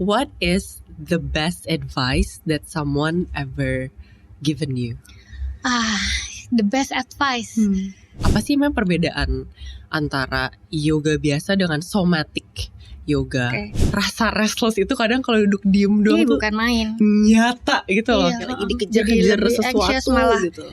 what is the best advice that someone ever given you? The best advice. Apa sih memang perbedaan antara yoga biasa dengan somatic yoga? Okay. Rasa restless itu kadang kalau duduk diem doang tuh bukan main. Nyata gitu loh. Iya, Lagi dikejar-kejar sesuatu malah. gitu.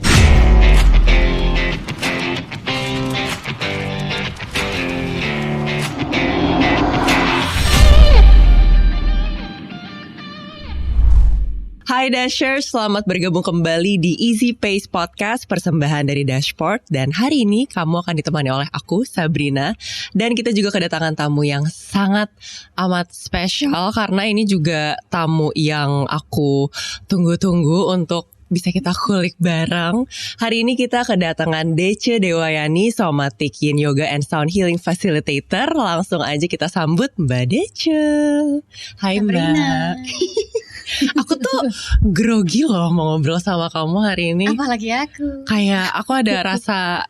Hai Dashers, selamat bergabung kembali di Easy Pace Podcast persembahan dari Dashboard. Dan hari ini kamu akan ditemani oleh aku, Sabrina. Dan kita juga kedatangan tamu yang sangat amat spesial, karena ini juga tamu yang aku tunggu-tunggu untuk bisa kita kulik bareng. Hari ini kita kedatangan Dece Dewayani, Somatic Yin Yoga and Sound Healing Facilitator. Langsung aja kita sambut Mbak Dece. Hai Mbak. Aku tuh grogi loh mau ngobrol sama kamu hari ini. Apalagi aku. Kayak aku ada rasa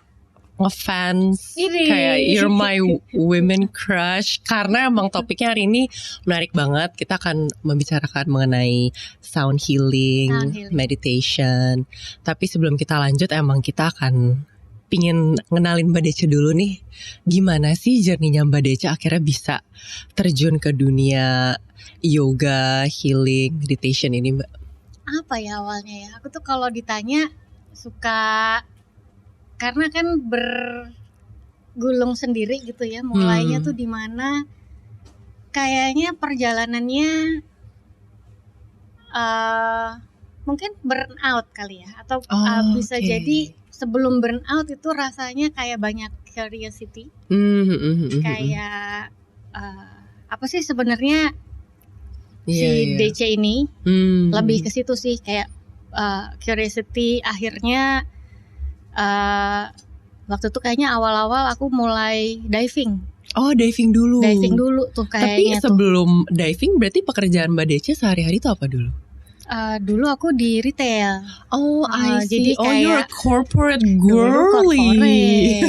ngefans, kayak you're my women crush. Karena emang topiknya hari ini menarik banget. Kita akan membicarakan mengenai sound healing, meditation. Tapi sebelum kita lanjut, emang kita akan pingin ngenalin Mbak Dece dulu nih. Gimana sih journey-nya Mbak Dece akhirnya bisa terjun ke dunia yoga, healing, meditation ini Mbak? Apa ya awalnya ya? Aku tuh kalau ditanya suka, karena kan bergulung sendiri gitu ya. Mulainya tuh di mana? Kayaknya perjalanannya mungkin burnout kali ya, atau bisa jadi sebelum burnout itu rasanya kayak banyak curiosity. Kayak apa sih sebenarnya si DC ini lebih ke situ sih, kayak curiosity. Akhirnya waktu itu kayaknya awal-awal aku mulai diving. Oh, diving dulu tuh kayaknya. Tapi sebelum diving berarti pekerjaan Mbak Dece sehari-hari itu apa dulu? Dulu aku di retail. I see. Jadi kayak you're a corporate girly.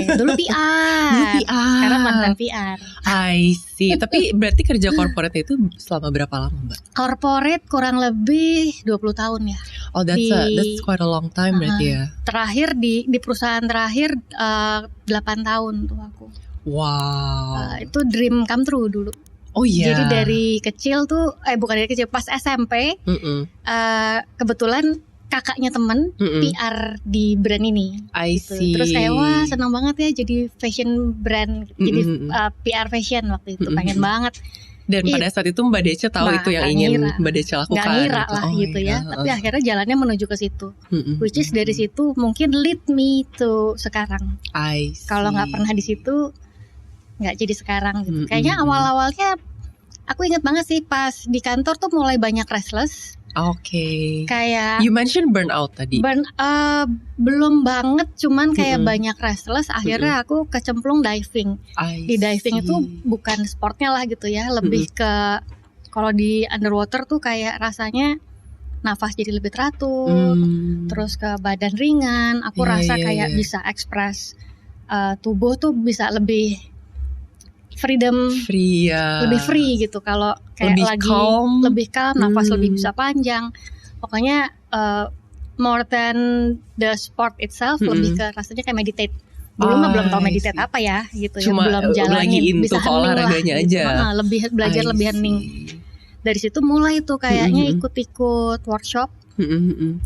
Dulu PR. Sekarang mantan PR. I see. Tapi berarti kerja corporate itu selama berapa lama Mbak? Corporate kurang lebih 20 tahun ya. Oh, that's quite a long time berarti ya. Terakhir di perusahaan terakhir 8 tahun tuh aku. Wow. Itu dream come true dulu. Oh iya. Jadi dari kecil tuh, bukan dari kecil, pas SMP, kebetulan kakaknya temen PR di brand ini. I see. Terus kayak wah senang banget ya jadi fashion brand, jadi PR fashion waktu itu, pengen banget. Dan pada saat itu Mbak Dece tahu itu yang ingin Mbak Dece lakukan. Gak ngira lah gitu ya. Tapi akhirnya jalannya menuju ke situ. Which is dari situ mungkin lead me to sekarang. I see. Kalau nggak pernah di situ nggak jadi sekarang gitu. Kayaknya awal-awalnya aku ingat banget sih pas di kantor tuh mulai banyak restless. Oke. Kayak you mentioned burnout tadi. Belum banget, cuman kayak banyak restless. Akhirnya aku kecemplung diving. Di diving itu bukan sportnya lah gitu ya, lebih ke kalau di underwater tuh kayak rasanya nafas jadi lebih teratur, terus ke badan ringan. Aku rasa kayak bisa ekspres tubuh tuh bisa lebih lebih free gitu. Kalau kayak lebih calm, nafas lebih bisa panjang. Pokoknya more than the sport itself, lebih ke rasanya kayak meditate. Dulu mah belum tahu meditate apa ya gitu. Cuma ya, belum jalanin, bisa hening lah aja. Gitu. Lebih belajar lebih hening. Dari situ mulai tuh kayaknya ikut-ikut workshop.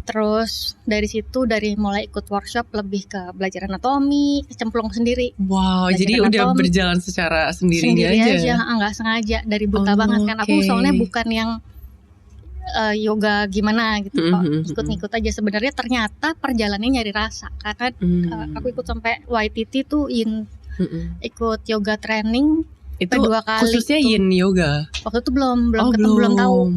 Terus dari situ, dari mulai ikut workshop lebih ke belajar anatomi, kecemplung sendiri. Wow, belajar jadi anatomi, udah berjalan secara sendiri aja. Nggak sengaja, dari buta banget kan. Aku soalnya bukan yang yoga gimana gitu kok, ikut-ikut aja. Sebenarnya ternyata perjalanannya nyari rasa. Karena aku ikut sampai YTT tuh ikut yoga training. Itu 2 kali khususnya tuh. Yin yoga. Waktu itu belum tahu.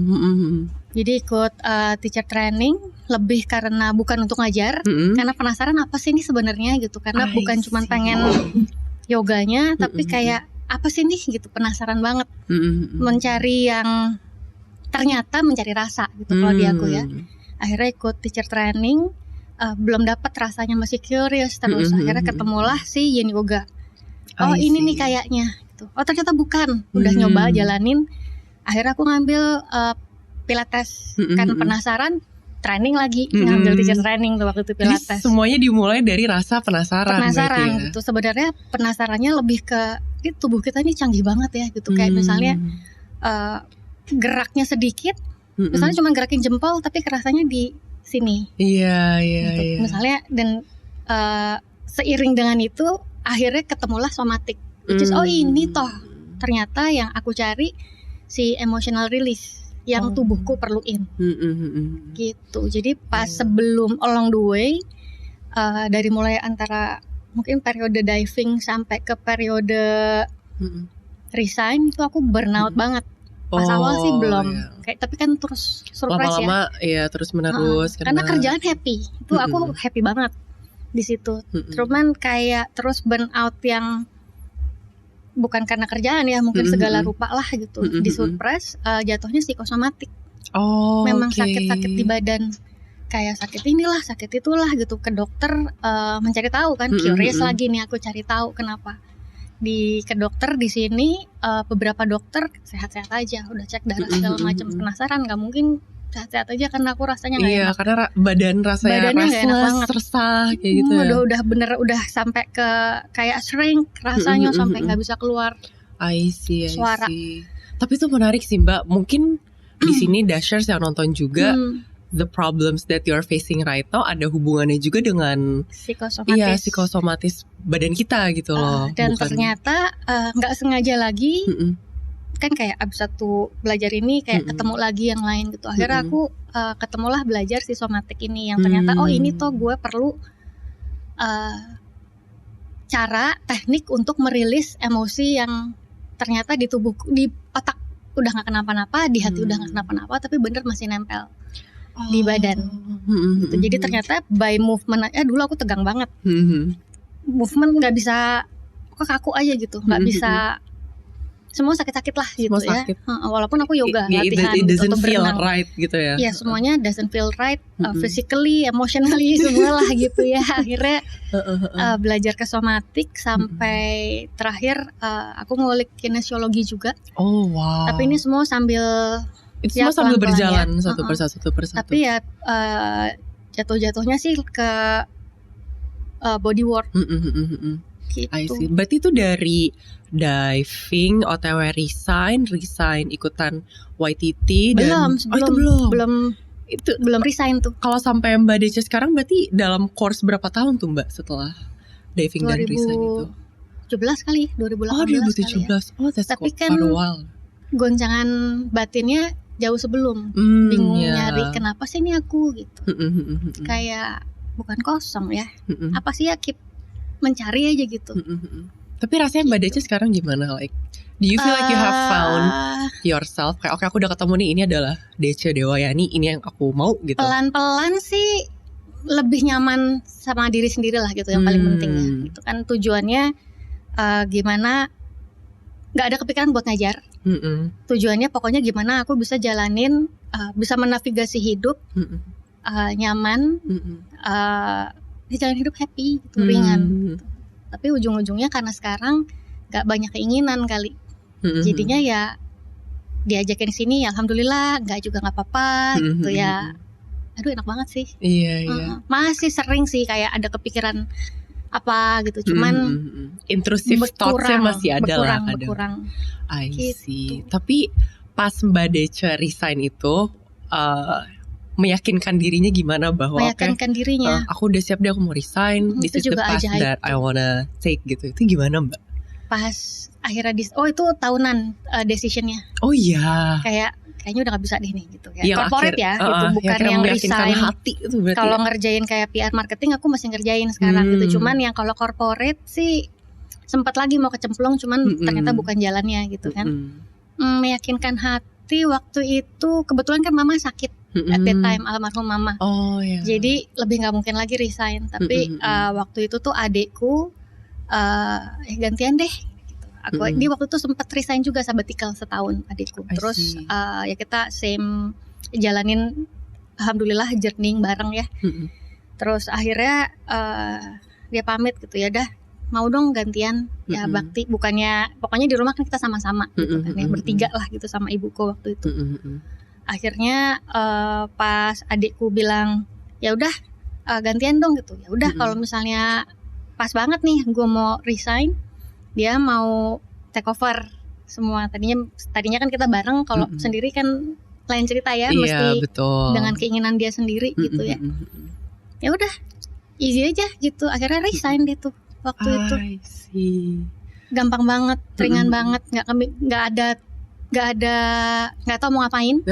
Jadi ikut teacher training lebih karena bukan untuk ngajar, karena penasaran apa sih ini sebenarnya gitu. Karena bukan cuma pengen yoganya, tapi kayak apa sih nih gitu, penasaran banget. Mencari yang ternyata mencari rasa gitu kalau di aku ya. Akhirnya ikut teacher training, belum dapat rasanya, masih curious terus. Akhirnya ketemulah si Yin yoga. Ini nih kayaknya gitu. Oh ternyata bukan. Udah nyoba jalanin. akhirnya aku ngambil Pilates karena penasaran, training lagi, ngambil teacher training tuh waktu itu Pilates. Jadi semuanya dimulai dari rasa penasaran. Penasaran gitu. Sebenarnya penasarannya lebih ke tubuh kita ini canggih banget ya gitu. Kayak misalnya geraknya sedikit, misalnya cuma gerakin jempol tapi kerasanya di sini. Iya. Misalnya dan seiring dengan itu akhirnya ketemulah somatik. Which is ini toh ternyata yang aku cari si emotional release yang tubuhku perluin. Gitu. Jadi pas sebelum along the way dari mulai antara mungkin periode diving sampai ke periode resign itu aku burnout banget. Pas awal sih belum kayak, tapi kan terus surprise lama-lama ya terus menerus karena kerjaan happy. Itu aku happy banget di situ. Cuman kayak terus burnout yang bukan karena kerjaan ya, mungkin segala rupa lah gitu. Di surprise jatuhnya psikosomatik. Memang sakit-sakit di badan. Kayak sakit inilah, sakit itulah gitu. Ke dokter mencari tahu kan, curious lagi nih aku cari tahu kenapa. Ke dokter di sini beberapa dokter sehat-sehat aja, udah cek darah segala macam, penasaran nggak mungkin sehat-sehat aja karena aku rasanya nggak enak. Iya, karena badannya nggak enak banget, resah kayak gitu ya. Udah bener udah sampai ke kayak shrink rasanya sampai nggak bisa keluar. I see. Suara. Tapi itu menarik sih Mbak. Mungkin di sini Dashers yang nonton juga the problems that you're facing right now ada hubungannya juga dengan psikosomatis. Iya, psikosomatis badan kita gitu loh. Dan ternyata nggak sengaja lagi kan kayak abis satu belajar ini kayak ketemu lagi yang lain gitu. Akhirnya aku ketemulah belajar si somatik ini yang ternyata ini tuh gue perlu cara teknik untuk merilis emosi yang ternyata di tubuhku, di otak udah nggak kenapa-napa, di hati udah nggak kenapa-napa, tapi bener masih nempel di badan. Gitu. Jadi ternyata by movement, dulu aku tegang banget, movement nggak bisa, kok kaku aja gitu, nggak bisa. Semua sakit-sakit lah gitu sakit. Ya. Walaupun aku yoga latihan it doesn't untuk feel berenang. Right gitu ya. Iya, semuanya doesn't feel right, physically, emotionally semua lah gitu ya. Akhirnya belajar ke somatik sampai terakhir aku ngulik kinesiologi juga. Oh wow. Tapi ini semua sambil itu semua sambil berjalan ya. Satu persatu. Tapi ya jatuh-jatuhnya sih ke body work. Gitu. I see. Berarti itu dari diving, OTW resign ikutan YTT dan belum resign tuh. Kalau sampai Mbak Dece sekarang berarti dalam course berapa tahun tuh Mbak setelah diving dan resign itu? 2017 kali, 2018 2017. Ya. That's tapi kan for a while. Goncangan batinnya jauh sebelum. Bingung nyari kenapa sih ini aku gitu. Kayak bukan kosong ya. Apa sih ya, keep mencari aja gitu. Tapi rasanya Mbak Dece sekarang gimana? Like, do you feel like you have found yourself? Kayak oke, aku udah ketemu nih, ini adalah Dece Dewayani, ini yang aku mau gitu. Pelan-pelan sih lebih nyaman sama diri sendiri lah gitu, yang paling penting ya. Itu kan tujuannya gimana, gak ada kepikiran buat ngajar. Tujuannya pokoknya gimana aku bisa jalanin, bisa menavigasi hidup nyaman, jalan hidup happy gitu, ringan gitu. Tapi ujung-ujungnya karena sekarang gak banyak keinginan kali, jadinya ya diajakin sini ya alhamdulillah, gak juga gak apa-apa gitu ya. Aduh enak banget sih. Iya. Masih sering sih kayak ada kepikiran apa gitu, cuman intrusive thoughts-nya masih ada lah kadang. Berkurang. I see. Gitu. Tapi pas Mbak Dece resign itu meyakinkan dirinya gimana bahwa meyakinkan dirinya aku udah siap deh, aku mau resign, this is the path that I wanna take gitu. Itu gimana Mbak? Pas akhirnya itu tahunan decisionnya. Oh iya. Kayaknya udah gak bisa deh nih gitu ya. Yang corporate ya gitu, bukan yang resign. Hati itu berarti. Kalau ngerjain kayak PR marketing aku masih ngerjain sekarang gitu. Cuman yang kalau corporate sih sempat lagi mau kecemplung, cuman ternyata bukan jalannya gitu kan. Meyakinkan hati waktu itu kebetulan kan mama sakit. At that time almarhum mama. Oh iya. Jadi lebih nggak mungkin lagi resign. Tapi waktu itu tuh adekku gantian deh. Gitu. Aku di waktu itu sempat resign juga, sabbatical setahun adekku. Terus ya kita same jalanin, alhamdulillah journeying bareng ya. Terus akhirnya dia pamit gitu ya, dah mau dong gantian ya bakti, bukannya pokoknya di rumah kan kita sama-sama gitu kan ya, bertiga lah gitu sama ibuku waktu itu. Akhirnya pas adikku bilang ya udah gantian dong gitu, ya udah kalau misalnya pas banget nih gue mau resign, dia mau take over semua. Tadinya kan kita bareng, kalau sendiri kan lain cerita ya, mesti betul. dengan keinginan dia sendiri gitu ya. Ya udah easy aja gitu, akhirnya resign deh tuh waktu itu. Gampang banget, ringan banget, nggak tahu mau ngapain.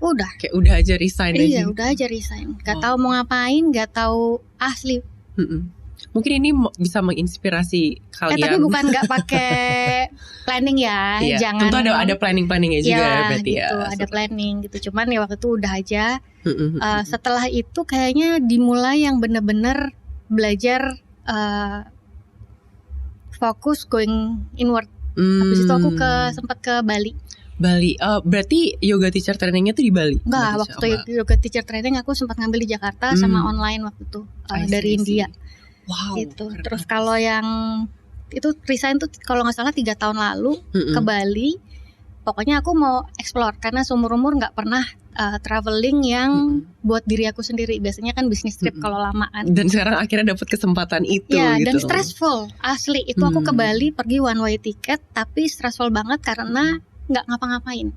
Udah kayak udah aja resign aja. Iya, udah aja resign. Nggak tahu mau ngapain, nggak tahu asli. Mungkin ini bisa menginspirasi kalian. Tapi bukan nggak pakai planning ya. Iya, jangan. Tentu ada planningnya juga ya, berarti gitu, ya. ada planning gitu. Cuman ya waktu itu udah aja. Setelah itu kayaknya dimulai yang bener-bener belajar fokus going inward. Habis itu aku sempat ke Bali. Berarti yoga teacher trainingnya tuh di Bali? Enggak, waktu yoga teacher training aku sempat ngambil di Jakarta sama online waktu itu dari India. Wow. Gitu. Terus kalau yang itu resign tuh kalau nggak salah 3 tahun lalu ke Bali. Pokoknya aku mau explore karena seumur-umur nggak pernah traveling yang buat diri aku sendiri. Biasanya kan bisnis trip kalau lamaan. Dan sekarang akhirnya dapat kesempatan itu. Ya, gitu. Dan stressful asli. Itu aku ke Bali pergi one way ticket, tapi stressful banget karena nggak ngapa-ngapain,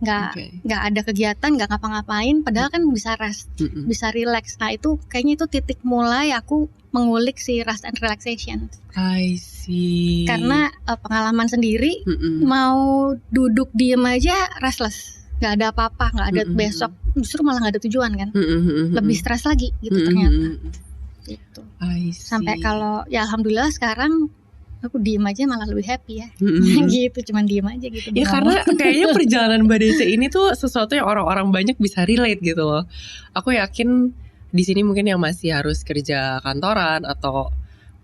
nggak ada kegiatan, nggak ngapa-ngapain, padahal kan bisa rest, bisa relax. Nah itu kayaknya itu titik mulai aku mengulik si rest and relaxation. I see. Karena pengalaman sendiri, mau duduk diem aja restless, nggak ada apa-apa, nggak ada besok, justru malah nggak ada tujuan kan, lebih stres lagi gitu ternyata. Gitu. Sampai kalau ya alhamdulillah sekarang aku diem aja malah lebih happy ya. Gitu, cuman diem aja gitu. Ya karena kayaknya perjalanan Mbak Dece ini tuh sesuatu yang orang-orang banyak bisa relate gitu loh. Aku yakin di sini mungkin yang masih harus kerja kantoran atau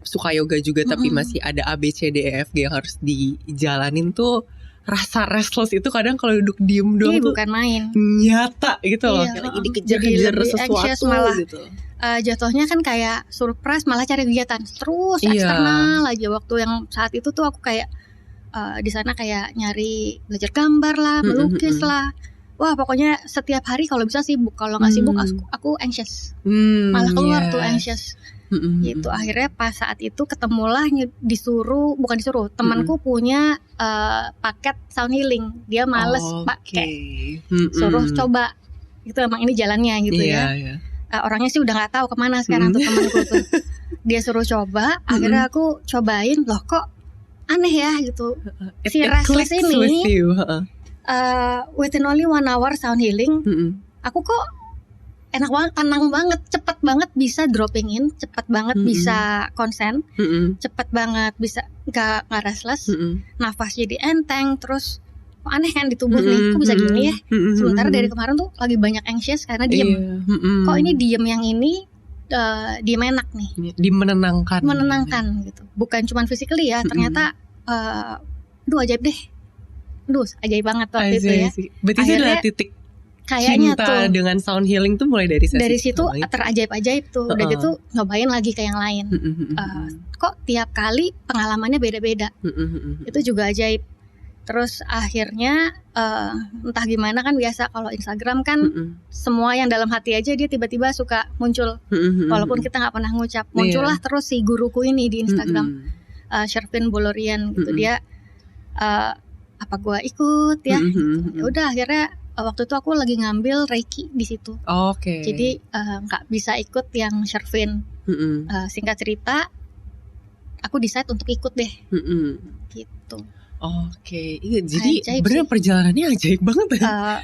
suka yoga juga tapi masih ada A, B, C, D, E, F, G yang harus dijalanin tuh, rasa restless itu kadang kalau duduk diem doang tuh bukan main, nyata gitu loh. Kayak lagi dikejar-kejar sesuatu malah, gitu. Jatuhnya kan kayak surprise, malah cari kegiatan terus eksternal aja. Waktu yang saat itu tuh aku kayak di sana kayak nyari belajar gambar lah, melukis lah. Wah pokoknya setiap hari kalau bisa sibuk. Kalau nggak sibuk aku anxious, malah keluar tuh anxious. Gitu. Akhirnya pas saat itu ketemulah bukan disuruh, temanku punya paket sound healing. Dia males pakai, suruh coba. Itu emang ini jalannya gitu ya. Orangnya sih udah nggak tahu kemana sekarang tuh temanku tuh. Dia suruh coba, akhirnya aku cobain, loh kok aneh ya gitu. Si restless ini within only 1 hour sound healing, aku kok enak banget, tenang banget, cepet banget bisa dropping in, cepet banget bisa konsen, cepet banget bisa nggak restless, nafas jadi enteng, terus aneh kan di tubuh nih, kok bisa gini ya. Sementara dari kemarin tuh lagi banyak anxious karena diem. Kok ini diem yang ini diem enak nih, menenangkan gitu. Bukan cuma physically ya, ternyata ajaib deh, ajaib banget waktu itu ya. Berarti itu adalah titik kayaknya cinta tuh dengan sound healing tuh mulai dari situ terajaib-ajaib tuh. Udah gitu nyobain lagi ke yang lain. Kok tiap kali pengalamannya beda-beda. Itu juga ajaib. Terus akhirnya entah gimana kan, biasa kalau Instagram kan semua yang dalam hati aja dia tiba-tiba suka muncul, walaupun kita nggak pernah ngucap. Muncullah terus si guruku ini di Instagram, Shervin Bolorian gitu. Dia apa gua ikut ya gitu. Ya udah akhirnya waktu itu aku lagi ngambil Reiki di situ. Jadi nggak bisa ikut yang Shervin. Singkat cerita aku decide untuk ikut deh. Gitu. Iya, jadi bener perjalanannya ajaib banget ya.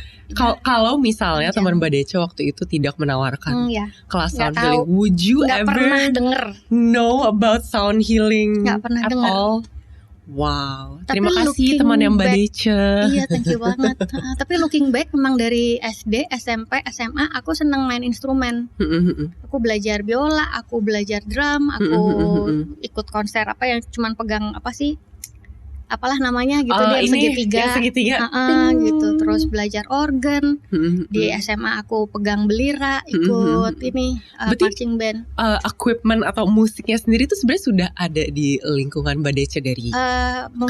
Kalau misalnya teman Mbak Dece waktu itu tidak menawarkan kelas sound healing, would you ever pernah denger know about sound healing? Gak pernah denger. All? Wow, terima kasih teman yang Mbak Dece. Iya, thank you banget. Tapi looking back, memang dari SD, SMP, SMA aku seneng main instrumen. Aku belajar biola, aku belajar drum, aku ikut konser apa yang cuman pegang apa sih, apalah namanya gitu, dia segitiga, gitu. Terus belajar organ. Di SMA aku pegang belira, ikut ini marching band. Equipment atau musiknya sendiri itu sebenarnya sudah ada di lingkungan Badece dari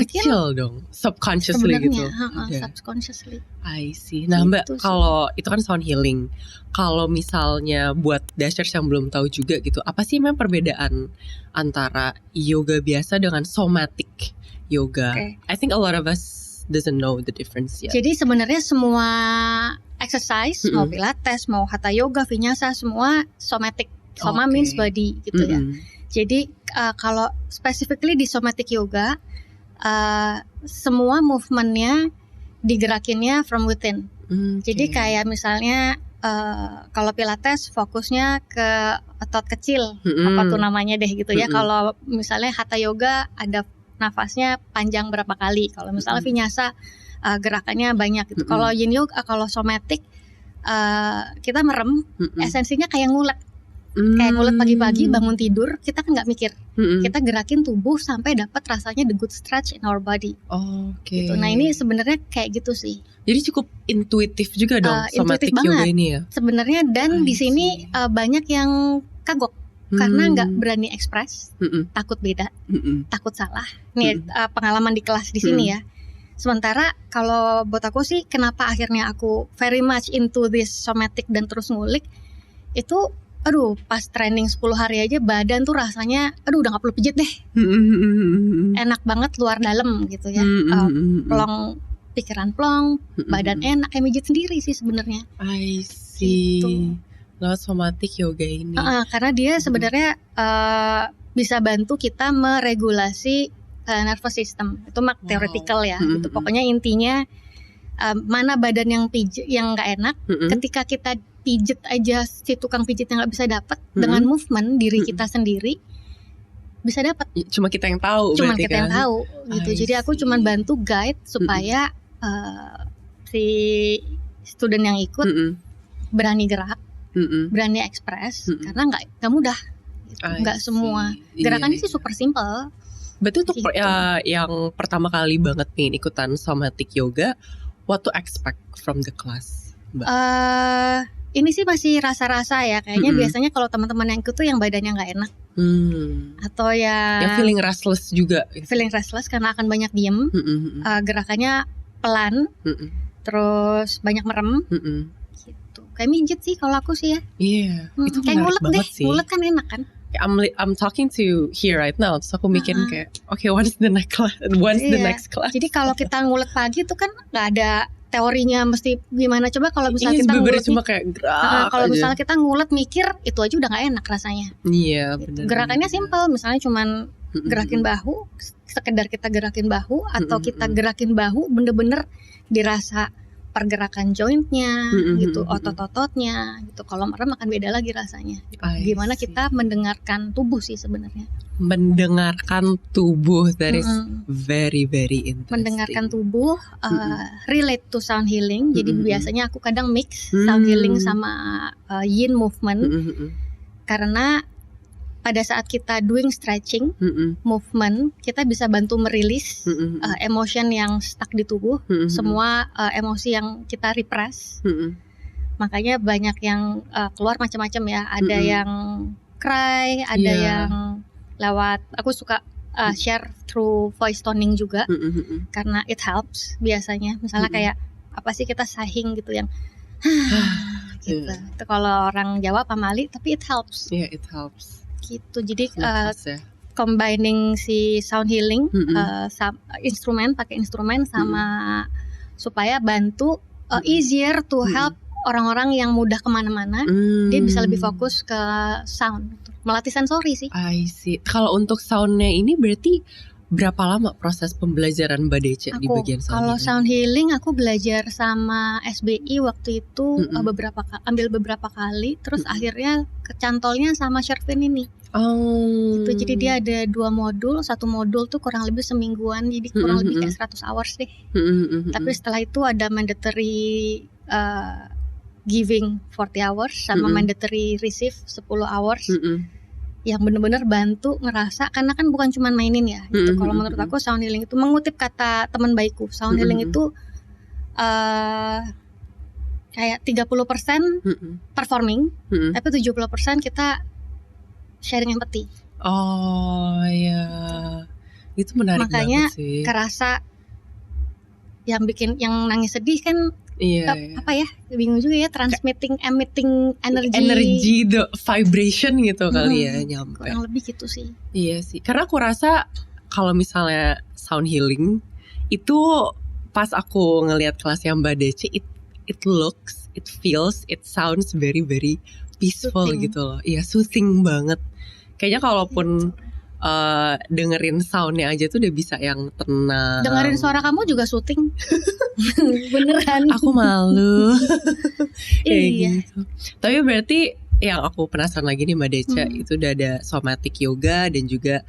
kecil dong, subconsciously gitu. Subconsciously. I see. Nah Mbak, kalau itu kan sound healing. Kalau misalnya buat dashers yang belum tahu juga gitu, apa sih memang perbedaan antara yoga biasa dengan somatic yoga? I think a lot of us doesn't know the difference yet. Jadi sebenarnya semua exercise, mau pilates, mau hatha yoga, vinyasa, semua somatic. Soma means body gitu ya. Jadi kalau specifically di somatic yoga, semua movementnya digerakinnya from within. Jadi kayak misalnya kalau pilates fokusnya ke otot kecil, apa tuh namanya deh gitu ya. Kalau misalnya hatha yoga ada nafasnya panjang berapa kali. Kalau misalnya vinyasa gerakannya banyak gitu. Kalau yin yoga, kalau somatic kita merem, esensinya kayak ngulet. Kayak ngulet pagi-pagi bangun tidur, kita kan nggak mikir, kita gerakin tubuh sampai dapat rasanya the good stretch in our body. Gitu. Nah ini sebenarnya kayak gitu sih. Jadi cukup intuitif juga dong somatic yoga ini ya. Sebenarnya dan di sini banyak yang kagok karena nggak berani express, takut beda, takut salah. Nih pengalaman di kelas di sini ya. Sementara kalau buat aku sih, kenapa akhirnya aku very much into this somatic dan terus ngulik itu. Aduh, pas training 10 hari aja badan tuh rasanya, aduh udah gak perlu pijit deh. Enak banget luar dalam gitu ya. Plong, pikiran plong, badan enak, kayak mijit sendiri sih sebenarnya. I see. Gitu. Lewat somatic yoga ini. Karena dia sebenarnya bisa bantu kita meregulasi nervous system. Itu theoretical ya. Gitu. Pokoknya intinya mana badan yang gak enak, ketika kita pijet aja si tukang pijit yang nggak bisa dapat dengan movement diri kita sendiri bisa dapat. Cuma kita yang tahu. Cuma kita yang tahu gitu. Jadi aku cuma bantu guide supaya si student yang ikut berani gerak, berani ekspres karena nggak mudah. Gitu. Nggak semua gerakannya sih super simple. Berarti untuk gitu. Yang pertama kali banget nih ikutan somatic yoga, what to expect from the class, Mbak? Ini sih masih rasa-rasa ya. Kayaknya biasanya kalau teman-teman yang ikut tuh yang badannya nggak enak, atau yang feeling restless juga. Feeling restless karena akan banyak diem, gerakannya pelan, terus banyak merem, gitu. Kayak mijit sih kalau aku sih ya. Iya. Itu kayak ngulet deh. Ngulet kan enak kan. I'm talking to here right now, terus aku mikir kayak, okay, when's the next class? The next class? Jadi kalau kita ngulet pagi tuh kan nggak ada teorinya mesti gimana. Coba kalau misalnya kita ngulet cuma kayak gerak kalau misalnya kita ngulet mikir, itu aja udah nggak enak rasanya. Iya, gitu. benar. Gerakannya simple, misalnya cuman gerakin bahu, sekedar kita gerakin bahu, atau kita gerakin bahu bener-bener dirasa pergerakan jointnya, gitu, otot-ototnya, gitu. Kalau merem akan beda lagi rasanya. Gimana kita mendengarkan tubuh sih sebenarnya. Mendengarkan tubuh, that is very very interesting. Mendengarkan tubuh, relate to sound healing. Jadi biasanya aku kadang mix sound healing sama yin movement, karena pada saat kita doing stretching, movement, kita bisa bantu merilis emotion yang stuck di tubuh, semua emosi yang kita repress. Makanya banyak yang keluar macam-macam ya. Ada yang cry, ada yang lewat, aku suka share through voice toning juga, karena it helps biasanya. Misalnya kayak apa sih, kita sahing gitu yang gitu. Itu kalau orang Jawa pamali, tapi it helps. Yeah, it helps. Gitu. Jadi combining si sound healing, instrumen, pakai instrumen sama supaya bantu easier to help orang-orang yang mudah kemana-mana, dia bisa lebih fokus ke sound, melatih sensori sih. I see. Kalau untuk soundnya ini berarti berapa lama proses pembelajaran Mbak Dece di bagian sound? Kalau sound healing aku belajar sama SBI waktu itu ambil beberapa kali, terus akhirnya kecantolnya sama Shervin ini. Gitu. Jadi dia ada 2 modul, satu modul tuh kurang lebih semingguan, jadi kurang lebih kayak 100 hours deh. Tapi setelah itu ada mandatory giving 40 hours sama mandatory receive 10 hours. yang benar-benar bantu ngerasa, karena kan bukan cuma mainin ya gitu. Kalau menurut aku sound healing itu, mengutip kata teman baikku, sound healing itu kayak 30% performing, tapi 70% kita sharing empathy. Oh ya, itu menarik makanya banget sih. Kerasa yang bikin yang nangis sedih kan apa ya, bingung juga ya, emitting energy, the vibration gitu kali ya, nyampe. Kurang lebih gitu sih. Iya sih, karena aku rasa kalau misalnya sound healing itu pas aku ngelihat kelasnya Mbak Dece, it looks, it feels, it sounds very very peaceful soothing. Gitu loh. Iya, soothing banget. Kayaknya kalaupun dengerin soundnya aja tuh udah bisa yang tenang. Dengerin suara kamu juga soothing. Beneran. Aku malu. Iya. Gitu. Tapi berarti yang aku penasaran lagi nih Mbak Dece, itu udah ada somatic yoga dan juga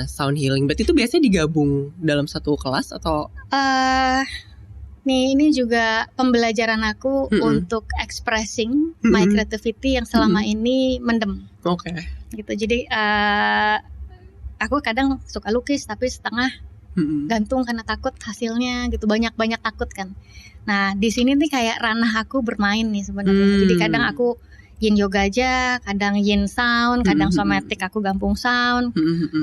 sound healing. Berarti itu biasanya digabung dalam satu kelas atau? Nih, ini juga pembelajaran aku untuk expressing my creativity yang selama ini mendem. Oke. Gitu. Jadi aku kadang suka lukis tapi setengah gantung karena takut hasilnya gitu, banyak takut kan. Nah di sini nih kayak ranah aku bermain nih sebenarnya. Jadi kadang aku yin yoga aja, kadang yin sound, kadang somatic aku gabung sound,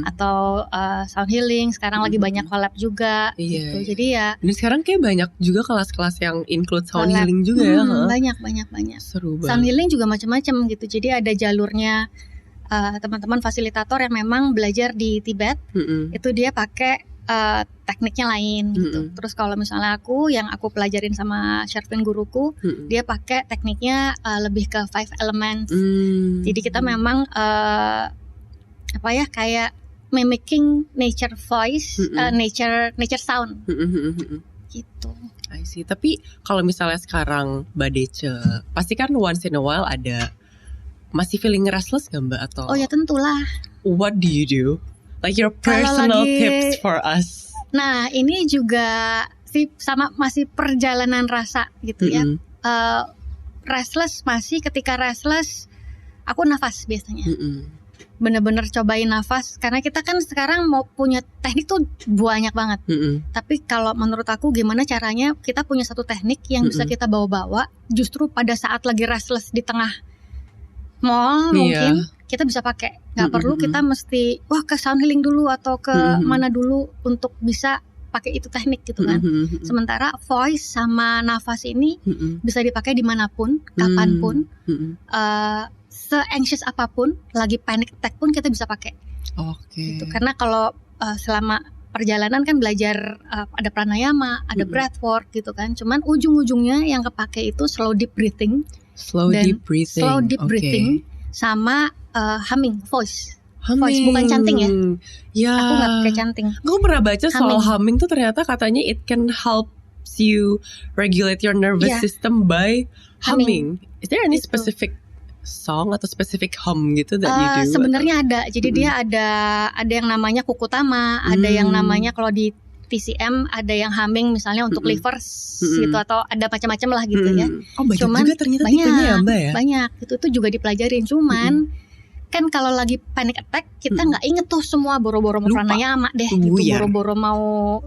atau sound healing. Sekarang lagi banyak collab juga gitu. Jadi ya. Dan sekarang kayak banyak juga kelas-kelas yang include sound healing juga ya. Banyak. Seru banget. Sound healing juga macam-macam gitu. Jadi ada jalurnya teman-teman fasilitator yang memang belajar di Tibet, itu dia pakai tekniknya lain gitu. Terus kalau misalnya aku yang aku pelajarin sama Shervin guruku, dia pakai tekniknya lebih ke 5 elements. Jadi kita memang apa ya, kayak mimicking nature voice, nature sound gitu. I see. Tapi kalau misalnya sekarang Mbak Dece, pasti kan once in a while ada masih feeling restless gak Mbak atau? Oh ya tentulah. What do you do? Like your personal tips for us. Nah ini juga sih sama masih perjalanan rasa gitu ya. Restless masih, ketika restless aku nafas biasanya. Bener-bener cobain nafas, karena kita kan sekarang mau punya teknik tuh banyak banget. Tapi kalau menurut aku gimana caranya kita punya satu teknik yang bisa kita bawa-bawa justru pada saat lagi restless di tengah mall mungkin kita bisa pakai. Gak perlu kita mesti ke sound healing dulu atau ke mana dulu untuk bisa pakai itu teknik gitu kan. Sementara voice sama nafas ini bisa dipakai dimanapun, kapanpun, se-anxious apapun, lagi panic attack pun kita bisa pakai. Gitu. Karena kalau selama perjalanan kan belajar ada pranayama, ada breathwork gitu kan. Cuman ujung-ujungnya yang kepake itu slow deep breathing. Slow deep breathing sama humming, voice, bukan chanting ya. Aku nggak pakai chanting. Aku pernah baca soal humming tuh, ternyata katanya it can help you regulate your nervous system by humming. Is there any specific song atau specific hum gitu that you do? Sebenarnya ada. Jadi dia ada yang namanya kukutama, ada yang namanya kalau di TCM ada yang humming misalnya untuk livers gitu, atau ada macam-macam lah gitu ya. Banyak juga ternyata tipenya ya Mbak ya? Banyak, itu juga dipelajarin. Cuman kan kalau lagi panic attack kita nggak inget tuh semua, boro-boro mau pranayama deh gitu, boro-boro mau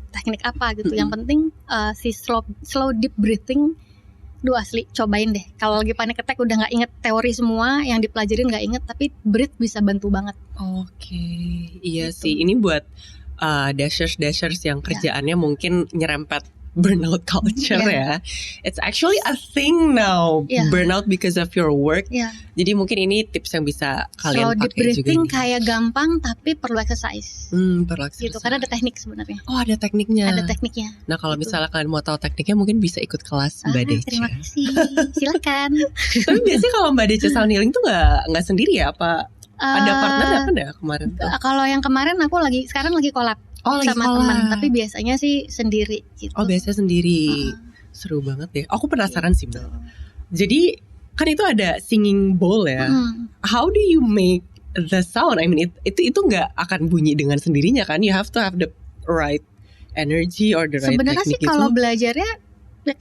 teknik apa gitu. Yang penting si slow deep breathing, asli cobain deh. Kalau lagi panic attack udah nggak inget teori semua yang dipelajarin, nggak inget, tapi breathe bisa bantu banget. Iya gitu. sih, ini buat dashers yang kerjaannya mungkin nyerempet burnout culture ya. It's actually a thing now, burnout because of your work. Jadi mungkin ini tips yang bisa kalian pakai juga. Deep breathing kayak gampang tapi perlu exercise. Perlu exercise. Gitu, karena ada teknik sebenarnya. Ada tekniknya. Ada tekniknya. Nah kalau misalnya kalian mau tahu tekniknya, mungkin bisa ikut kelas Mbak Dece. Terima kasih. Silakan. Tapi biasanya kalau Mbak Dece sound healing tuh nggak sendiri ya, apa? Ada partner apa ya kemarin tuh? Kalau yang kemarin aku sekarang lagi collab sama teman, tapi biasanya sih sendiri gitu. Biasanya sendiri. Seru banget ya. Aku penasaran sih Mbak. Jadi kan itu ada singing bowl ya. How do you make the sound? I mean itu nggak akan bunyi dengan sendirinya kan? You have to have the right energy or the right sebenarnya technique. Sebenarnya sih kalau belajarnya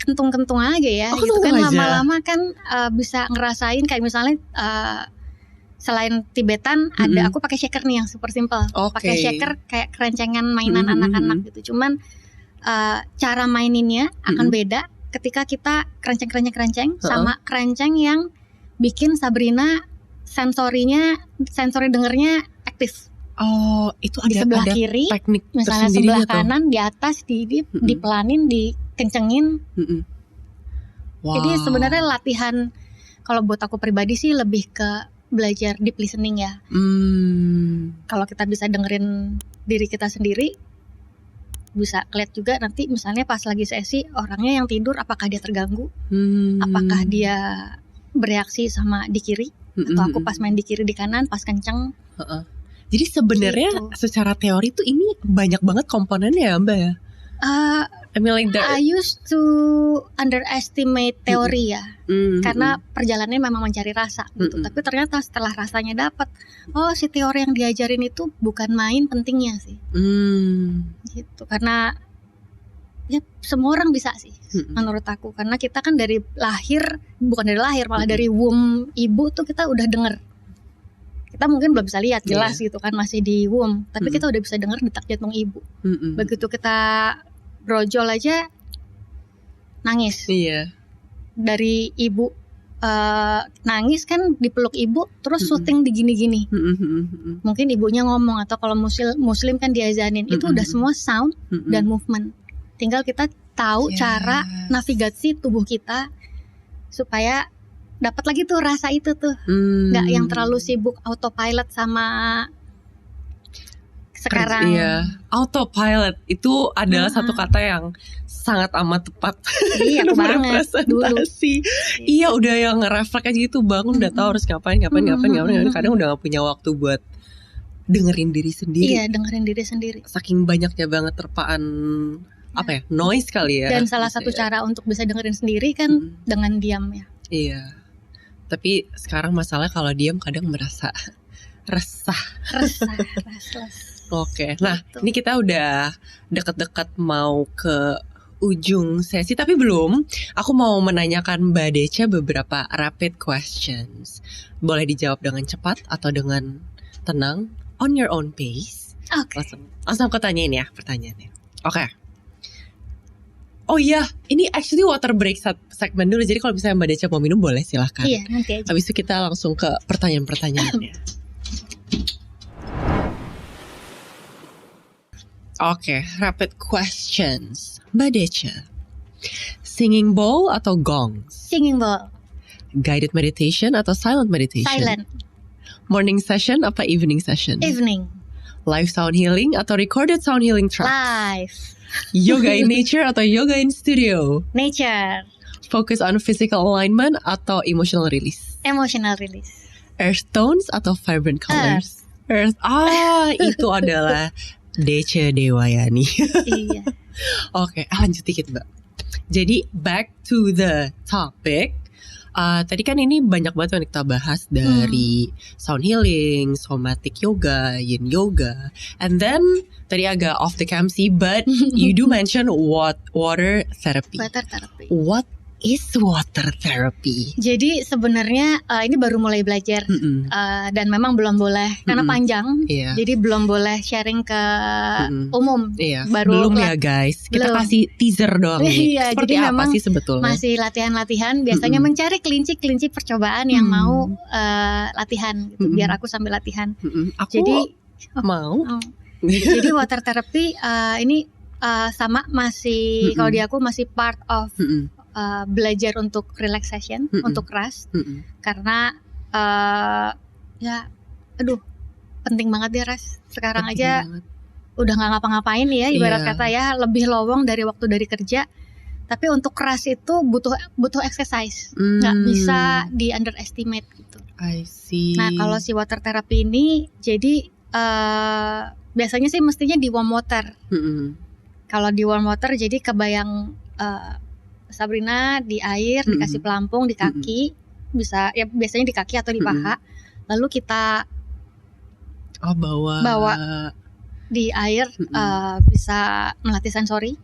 kentung-kentung aja ya. Gitu kan lama-lama kan bisa ngerasain kayak misalnya selain Tibetan ada aku pakai shaker nih yang super simple. Pakai shaker kayak kerencengan mainan anak-anak gitu. Cuman cara maininnya akan beda ketika kita kerenceng sama kerenceng yang bikin Sabrina sensori dengernya aktif. Oh, itu di sebelah kiri, teknik misalnya sebelah kanan, di atas dipelanin, dikencengin. Wow. Jadi sebenarnya latihan kalau buat aku pribadi sih lebih ke belajar deep listening ya. Kalau kita bisa dengerin diri kita sendiri, bisa lihat juga nanti misalnya pas lagi sesi orangnya yang tidur apakah dia terganggu, apakah dia bereaksi sama di kiri, atau aku pas main di kiri di kanan pas kenceng. Jadi sebenarnya secara teori tuh ini banyak banget komponennya ya Mbak ya? I mean like that. I used to underestimate teori ya, karena perjalanannya memang mencari rasa gitu. Tapi ternyata setelah rasanya dapat, oh si teori yang diajarin itu bukan main pentingnya sih. Gitu. Karena ya semua orang bisa sih, menurut aku. Karena kita kan dari lahir, bukan dari lahir, malah dari womb ibu tuh kita udah denger. Kita mungkin belum bisa lihat jelas gitu kan, masih di womb, tapi kita udah bisa dengar detak jantung ibu. Begitu kita brojol aja nangis. Dari ibu nangis kan dipeluk ibu, terus syuting di gini-gini. Mungkin ibunya ngomong, atau kalau muslim kan diazanin. Itu udah semua sound dan movement. Tinggal kita tahu cara navigasi tubuh kita supaya dapat lagi tuh rasa itu tuh, nggak yang terlalu sibuk autopilot sama sekarang. Autopilot itu adalah satu kata yang sangat amat tepat. Iya, aku banget dulu. Iya, udah yang ngerefleks aja gitu, bangun udah tahu harus ngapain. Kadang udah gak punya waktu buat dengerin diri sendiri. Iya, dengerin diri sendiri. Saking banyaknya banget terpaan noise kali ya. Dan salah satu cara untuk bisa dengerin sendiri kan dengan diam ya. Iya. Tapi sekarang masalah kalau diam kadang merasa resah. Oke. Nah, ini kita udah dekat-dekat mau ke ujung sesi, tapi belum. Aku mau menanyakan Mbak Decha beberapa rapid questions. Boleh dijawab dengan cepat atau dengan tenang, on your own pace. Oke. Langsung aku tanyain ya pertanyaannya. Oke. Oh iya, ini actually water break segmen dulu. Jadi kalau misalnya Mbak Decha mau minum boleh silahkan. Iya, nanti aja. Habis itu kita langsung ke pertanyaan-pertanyaannya. Oke, rapid questions. Mbak Decha, singing bowl atau gongs? Singing bowl. Guided meditation atau silent meditation? Silent. Morning session apa evening session? Evening. Live sound healing atau recorded sound healing tracks? Live. Yoga in nature atau yoga in studio? Nature. Focus on physical alignment atau emotional release? Emotional release. Earth tones atau vibrant colors? Earth. Itu adalah Decha Dewayani. Iya. Oke, lanjut dikit Mbak. Jadi back to the topic. Tadi kan ini banyak banget yang kita bahas dari sound healing, somatic yoga, yin yoga, and then tadi agak off the cam sih, but you do mention water therapy. Water therapy. What is water therapy? Jadi sebenarnya ini baru mulai belajar dan memang belum boleh karena panjang. Jadi belum boleh sharing ke umum. Belum ya guys. Kita kasih teaser doang nih. Seperti jadi apa sih sebetulnya? Masih latihan-latihan. Biasanya mencari kelinci percobaan yang mau latihan gitu, biar aku sambil latihan. Aku jadi mau. Jadi water therapy ini sama masih kalau di aku masih part of belajar untuk relaxation, untuk rest, karena penting banget ya rest. Sekarang aja udah nggak ngapa-ngapain ya, ibarat kata ya, lebih lowong dari waktu dari kerja. Tapi untuk rest itu butuh exercise, nggak bisa di underestimate gitu. I see. Nah kalau si water therapy ini, jadi biasanya sih mestinya di warm water. Kalau di warm water jadi kebayang Sabrina di air, dikasih pelampung di kaki, bisa ya biasanya di kaki atau di paha, lalu kita bawa di air, bisa melatih sensori,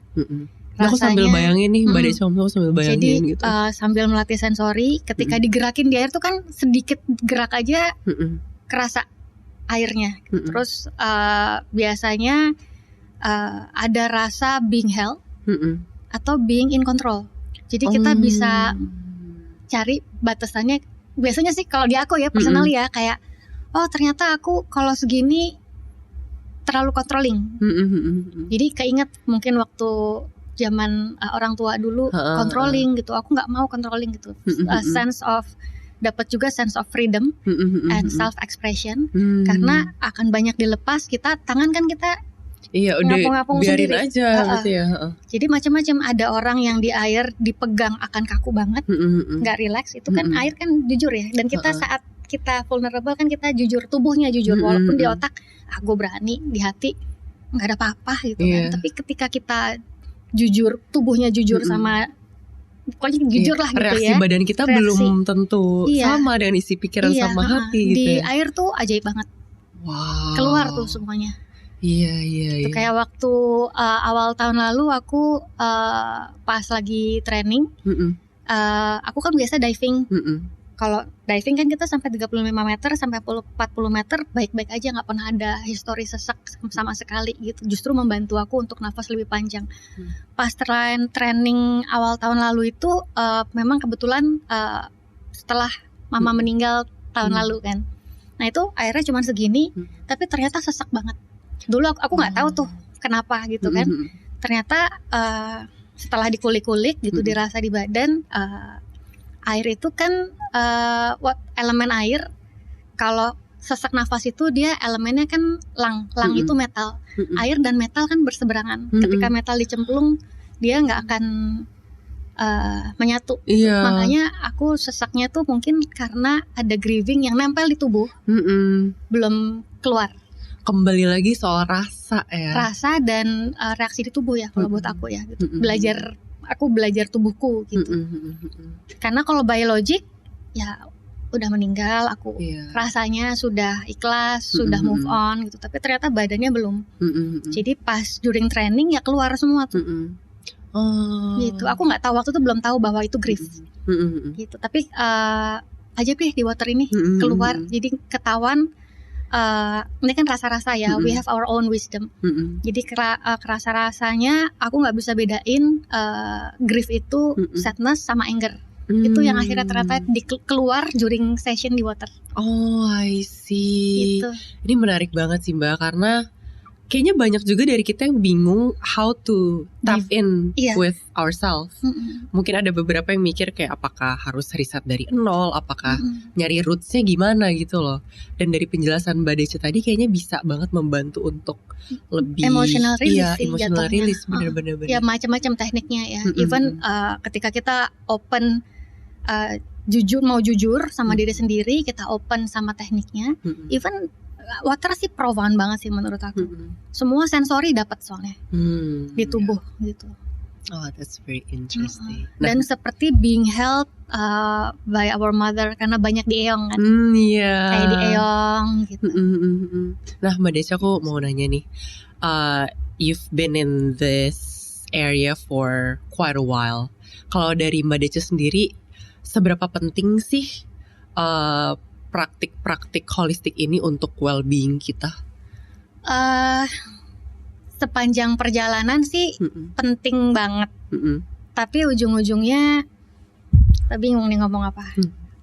Aku sambil bayangin nih Mbak Desya, aku sambil bayangin jadi, gitu. Sambil melatih sensori, ketika digerakin di air tuh kan sedikit gerak aja kerasa airnya. Terus biasanya ada rasa being held atau being in control. Jadi kita bisa cari batasannya. Biasanya sih kalau di aku ya personal ya, kayak oh ternyata aku kalau segini terlalu controlling. Jadi keinget mungkin waktu zaman orang tua dulu controlling gitu, aku nggak mau controlling gitu. Dapat juga sense of freedom and self expression, karena akan banyak dilepas, kita tangan kan kita ngapung-ngapung biarin sendiri aja gitu ya. Jadi macam-macam, ada orang yang di air dipegang akan kaku banget, nggak relax. Itu kan air kan jujur ya, dan kita saat kita vulnerable kan kita jujur, tubuhnya jujur, walaupun di otak gue berani, di hati nggak ada apa-apa gitu kan. Tapi ketika kita jujur, tubuhnya jujur sama pokoknya jujur lah gitu reaksi ya. Badan kita belum tentu sama dengan isi pikiran sama hati gitu. Di air tuh ajaib banget. Wow. Keluar tuh semuanya. Iya. Itu kayak waktu awal tahun lalu aku pas lagi training, aku kan biasa diving. Kalau diving kan kita sampai 35 meter sampai 40 meter baik-baik aja, nggak pernah ada histori sesak sama sekali gitu. Justru membantu aku untuk nafas lebih panjang. Pas training awal tahun lalu itu memang kebetulan setelah mama meninggal tahun lalu kan. Nah itu airnya cuma segini, tapi ternyata sesak banget. Dulu aku nggak tahu tuh kenapa gitu kan. Ternyata setelah dikulik-kulik gitu, dirasa di badan, air itu kan elemen air, kalau sesak nafas itu dia elemennya kan lang itu metal. Air dan metal kan berseberangan. Ketika metal dicemplung dia nggak akan menyatu. Makanya aku sesaknya tuh mungkin karena ada grieving yang nempel di tubuh, belum keluar. Kembali lagi soal rasa ya. Rasa dan reaksi di tubuh ya kalau buat aku ya gitu. Aku belajar tubuhku gitu. Karena kalau biologik ya udah meninggal, aku rasanya sudah ikhlas, sudah move on gitu. Tapi ternyata badannya belum. Jadi pas during training ya keluar semua tuh. Gitu. Aku nggak tahu, waktu itu belum tahu bahwa itu grief. Gitu. Tapi aja di water ini keluar. Jadi ketahuan. Ini kan rasa-rasa ya, we have our own wisdom. Jadi kerasa-rasanya aku nggak bisa bedain grief itu sadness sama anger. Itu yang akhirnya ternyata keluar during session di water. Oh, I see. Gitu. Ini menarik banget sih Mbak, karena kayaknya banyak juga dari kita yang bingung how to tap in with ourselves. Mungkin ada beberapa yang mikir kayak apakah harus riset dari nol, apakah nyari rootsnya gimana gitu loh. Dan dari penjelasan Mbak Desya tadi kayaknya bisa banget membantu untuk lebih emotional release. Emotional release, bener-bener. Ya macam-macam tekniknya ya. Even ketika kita open, mau jujur sama diri sendiri, kita open sama tekniknya. Even water sih profound banget sih menurut aku. Semua sensori dapat soalnya di tubuh gitu. Oh, that's very interesting. Dan seperti being held by our mother, karena banyak di Eong kan. Kayak di Eong gitu. Nah Mbak Desya, aku mau nanya nih, you've been in this area for quite a while. Kalau dari Mbak Desya sendiri, seberapa penting sih praktik-praktik holistik ini untuk well-being kita? Sepanjang perjalanan sih penting banget. Tapi ujung-ujungnya kita bingung nih ngomong apa.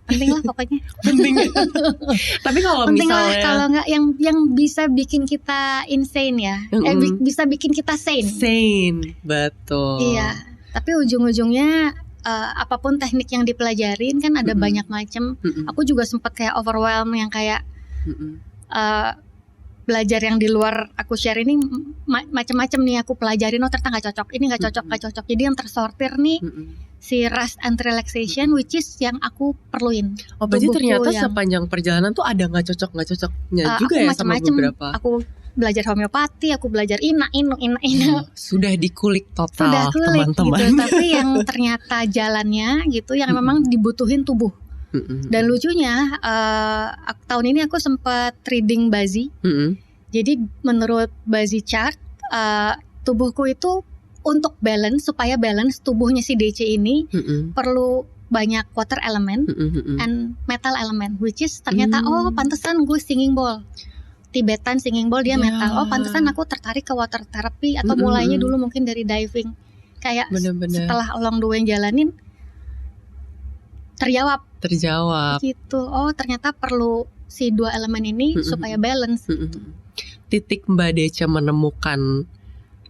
Penting lah pokoknya. Penting. Tapi kalau penting misalnya lah, kalau nggak yang bisa bikin kita insane ya, bisa bikin kita sane. Sane, betul. Iya. Tapi ujung-ujungnya apapun teknik yang dipelajarin kan ada banyak macam. Aku juga sempat kayak overwhelm yang kayak belajar yang di luar aku share ini macam-macam nih aku pelajarin, ternyata nggak cocok, ini nggak cocok. Jadi yang tersortir nih si rest and relaxation, which is yang aku perluin. Oh, berarti ternyata sepanjang perjalanan tuh ada nggak cocoknya juga ya sama beberapa. Aku belajar homeopati, aku belajar ina. Sudah dikulik total, teman-teman. Gitu. Tapi yang ternyata jalannya gitu, yang memang dibutuhin tubuh. Dan lucunya tahun ini aku sempat reading Bazi. Jadi menurut Bazi chart, tubuhku itu untuk balance, supaya balance tubuhnya si DC ini perlu banyak water element and metal element, which is ternyata oh pantesan gue singing bowl, Tibetan singing bowl dia metal. Oh pantesan aku tertarik ke water therapy, atau mulainya dulu mungkin dari diving. Kayak setelah along the way jalanin terjawab gitu. Oh ternyata perlu si dua elemen ini supaya balance gitu. Titik Mbak Dece menemukan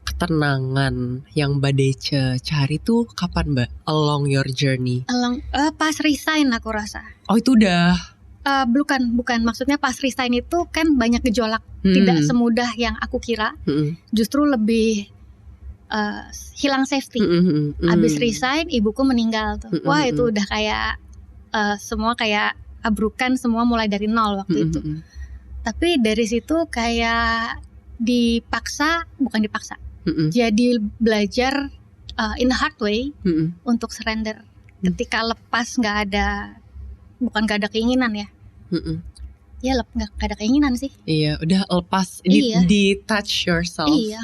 ketenangan yang Mbak Dece cari tuh kapan, Mbak? Along your journey? Pas resign aku rasa. Oh itu udah? Bukan. Maksudnya pas resign itu kan banyak gejolak. Tidak semudah yang aku kira. Justru lebih hilang safety. Abis resign, ibuku meninggal tuh. Wah itu udah kayak semua kayak abrukan, semua mulai dari nol waktu itu. Tapi dari situ kayak bukan dipaksa. Jadi belajar in the hard way untuk surrender. Ketika lepas bukan gak ada keinginan ya. Ya gak ada keinginan sih. Iya udah lepas, detach yourself. Iya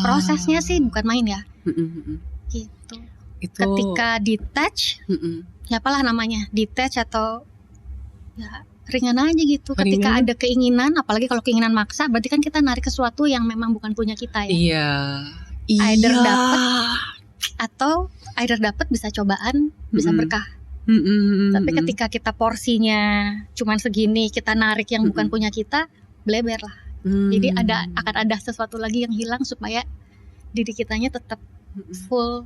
prosesnya sih bukan main ya. Gitu. Ketika detach, ya apalah namanya, detach atau ya ringan aja gitu. Ketika ada keinginan, apalagi kalau keinginan maksa, berarti kan kita narik sesuatu yang memang bukan punya kita ya. Iya. Either dapat bisa cobaan, bisa berkah. Tapi ketika kita porsinya cuman segini, kita narik yang bukan punya kita, bleber lah. Jadi akan ada sesuatu lagi yang hilang supaya diri kitanya tetap full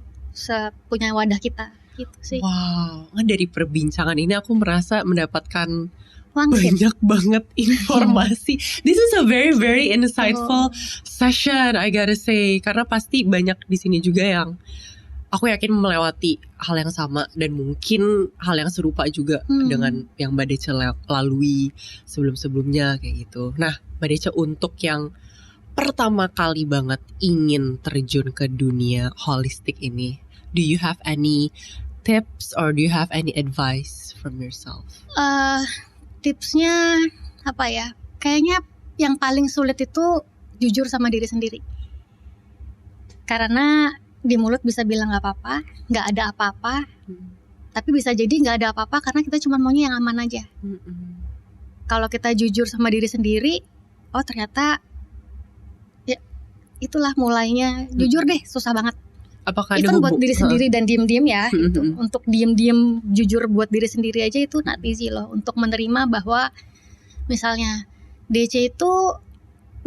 punya wadah kita gitu sih. Wow, dari perbincangan ini aku merasa mendapatkan banyak banget informasi. This is a very very insightful session, I gotta say. Karena pasti banyak di sini juga yang aku yakin melewati hal yang sama dan mungkin hal yang serupa juga dengan yang Mbak Dece lalui sebelum-sebelumnya kayak gitu. Nah, Mbak Dece untuk yang pertama kali banget ingin terjun ke dunia holistik ini, do you have any tips or do you have any advice from yourself? Tipsnya apa ya? Kayaknya yang paling sulit itu jujur sama diri sendiri. Karena di mulut bisa bilang gak apa-apa, gak ada apa-apa, tapi bisa jadi gak ada apa-apa karena kita cuma maunya yang aman aja. Kalau kita jujur sama diri sendiri, oh ternyata ya itulah mulainya. Jujur deh, susah banget. Apakah itu buat diri sendiri dan diem-diem ya gitu. Untuk diem-diem jujur buat diri sendiri aja itu not easy loh. Untuk menerima bahwa misalnya DC itu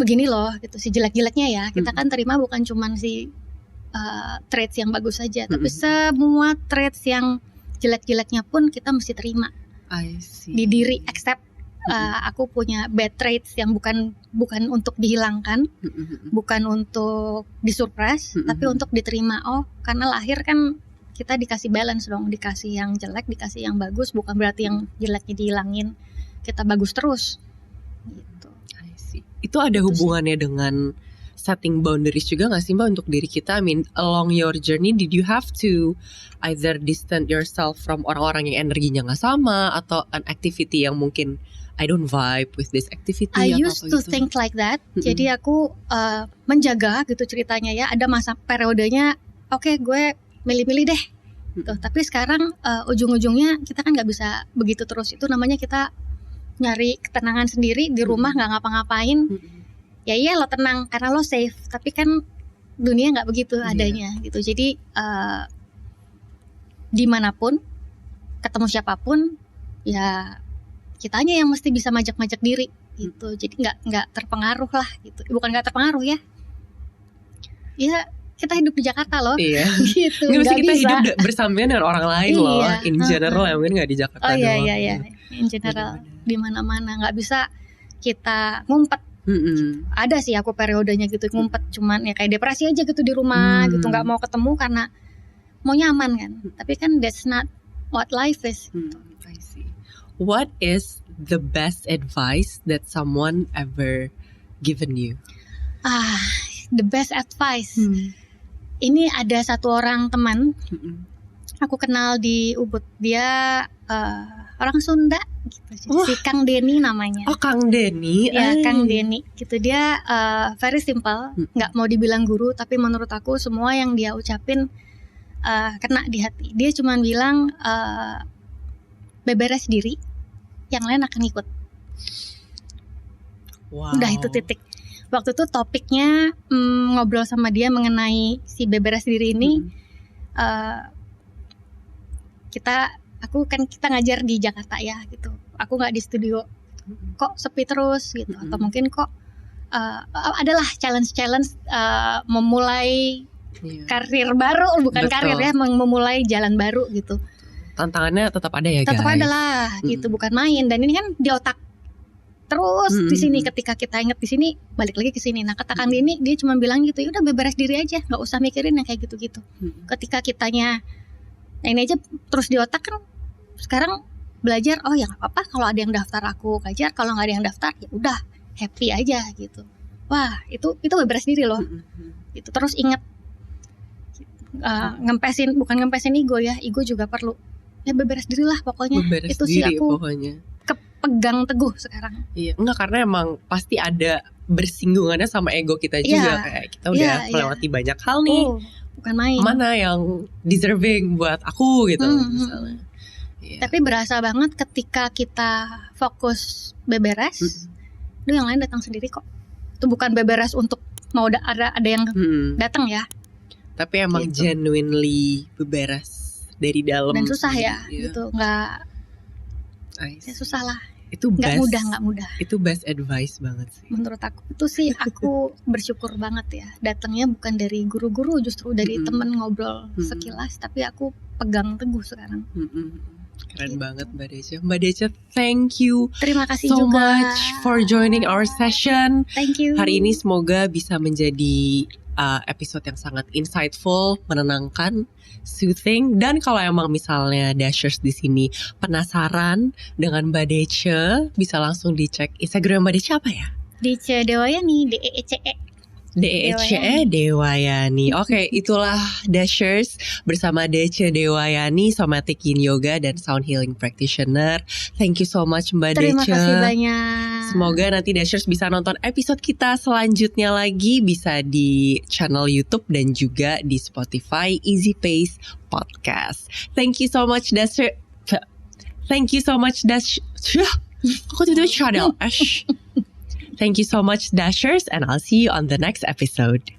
begini loh gitu, si jelek-jeleknya ya. Kita kan terima bukan cuman si traits yang bagus saja, tapi semua traits yang jelek-jeleknya pun kita mesti terima. I see. Di diri, accept aku punya bad traits yang bukan untuk dihilangkan, bukan untuk disuppress, tapi untuk diterima. Oh, karena lahir kan kita dikasih balance dong, dikasih yang jelek, dikasih yang bagus, bukan berarti yang jeleknya dihilangin, kita bagus terus. Gitu. I see. Itu ada hubungannya dengan setting boundaries juga gak sih Mbak untuk diri kita? I mean, along your journey, did you have to either distance yourself from orang-orang yang energinya gak sama, atau an activity yang mungkin I don't vibe with this activity? I used to think like that. Jadi aku menjaga gitu ceritanya ya. Ada masa periodenya, oke, gue milih-milih deh. Tuh, tapi sekarang ujung-ujungnya kita kan gak bisa begitu terus. Itu namanya kita nyari ketenangan sendiri di rumah, gak ngapa-ngapain. Ya iya lo tenang karena lo safe, tapi kan dunia nggak begitu adanya gitu. Jadi dimanapun, ketemu siapapun, ya kitanya yang mesti bisa majak-majak diri gitu. Jadi nggak terpengaruh lah gitu. Bukan nggak terpengaruh ya. Ya kita hidup di Jakarta loh. Iya. Gitu. Nggak bisa kita hidup bersamaan dengan orang lain loh. In general ya mungkin nggak di Jakarta doang. Iya. In general di mana-mana nggak bisa kita ngumpet. Ada sih aku periodenya gitu ngumpet, cuman ya kayak depresi aja gitu di rumah gitu, nggak mau ketemu karena mau nyaman kan. Tapi kan that's not what life is. I see. What is the best advice that someone ever given you? The best advice. Ini ada satu orang teman, aku kenal di Ubud. Dia orang Sunda gitu. Si Kang Denny namanya. Oh, Kang Denny. Ya, Kang Denny gitu. Dia very simple, nggak mau dibilang guru, tapi menurut aku semua yang dia ucapin kena di hati. Dia cuma bilang beberes diri, yang lain akan ikut. Wow. Udah itu titik. Waktu itu topiknya ngobrol sama dia mengenai si beberes diri ini. Kita ngajar di Jakarta ya gitu. Aku nggak di studio. Kok sepi terus gitu? Atau mungkin kok adalah challenge memulai karir baru, bukan Betul. karir ya, memulai jalan baru gitu. Tantangannya tetap ada ya, Tetap guys. ada lah gitu, bukan main. Dan ini kan di otak terus di sini. Ketika kita inget di sini, balik lagi ke sini. Nah, kata Kang Denny, dia cuma bilang gitu, ya udah beberes diri aja, nggak usah mikirin yang kayak gitu-gitu. Ketika kitanya ini aja terus di otak kan, sekarang belajar, oh ya nggak apa-apa kalau ada yang daftar aku ngajar, kalau nggak ada yang daftar ya udah happy aja gitu. Wah, itu beberes diri loh. Itu terus inget bukan ngempesin ego ya, ego juga perlu. Ya beberes diri lah pokoknya. Beberes itu sih diri, aku pokoknya kepegang teguh sekarang. Iya, enggak, karena emang pasti ada bersinggungannya sama ego kita juga. Kayak kita udah melewati banyak hal nih. Bukan main. Mana yang deserving buat aku gitu misalnya. Tapi berasa banget ketika kita fokus beberes, itu yang lain datang sendiri kok. Itu bukan beberes untuk mau ada yang datang ya. Tapi emang gitu. Genuinely beberes dari dalam. Dan susah ya, gitu. Nggak, ya susah lah. Itu nggak best, nggak mudah. Itu best advice banget sih. Menurut aku itu sih aku bersyukur banget ya. Datangnya bukan dari guru-guru, justru dari temen ngobrol sekilas. Tapi aku pegang teguh sekarang. Keren banget Mbak Deca. Mbak Deca, thank you. Terima kasih so juga much for joining our session. Thank you. Hari ini semoga bisa menjadi episode yang sangat insightful, menenangkan, soothing. Dan kalau emang misalnya Dashers di sini penasaran dengan Mbak Deca, bisa langsung dicek Instagram Mbak Deca apa ya? Deca Dewayani, DECE. DECE Dewayani. Oke, itulah Dashers bersama Deca Dewayani, Somatic Yin Yoga dan Sound Healing Practitioner. Thank you so much Mbak Deca. Terima kasih banyak. Semoga nanti Dashers bisa nonton episode kita selanjutnya lagi, bisa di channel YouTube dan juga di Spotify Easy Pace Podcast. Thank you so much Dashers. Thank you so much Dashers. Aku tiba-tiba cadel. Thank you so much Dashers, and I'll see you on the next episode.